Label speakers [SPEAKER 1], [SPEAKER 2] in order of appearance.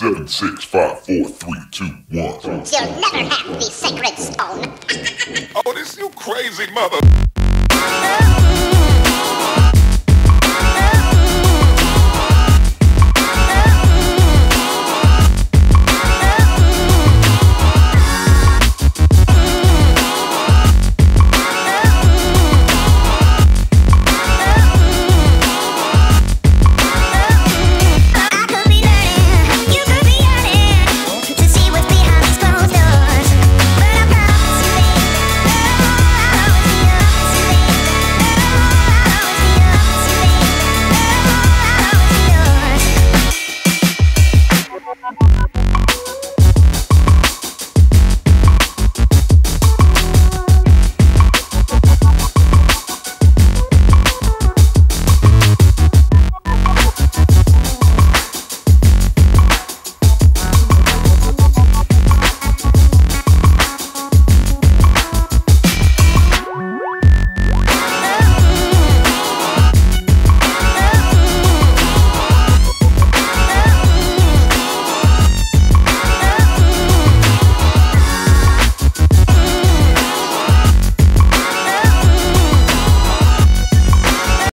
[SPEAKER 1] 7, 6, 5, 4, 3, 2, 1.
[SPEAKER 2] You'll never have the sacred stone.
[SPEAKER 1] Oh, this you crazy mother.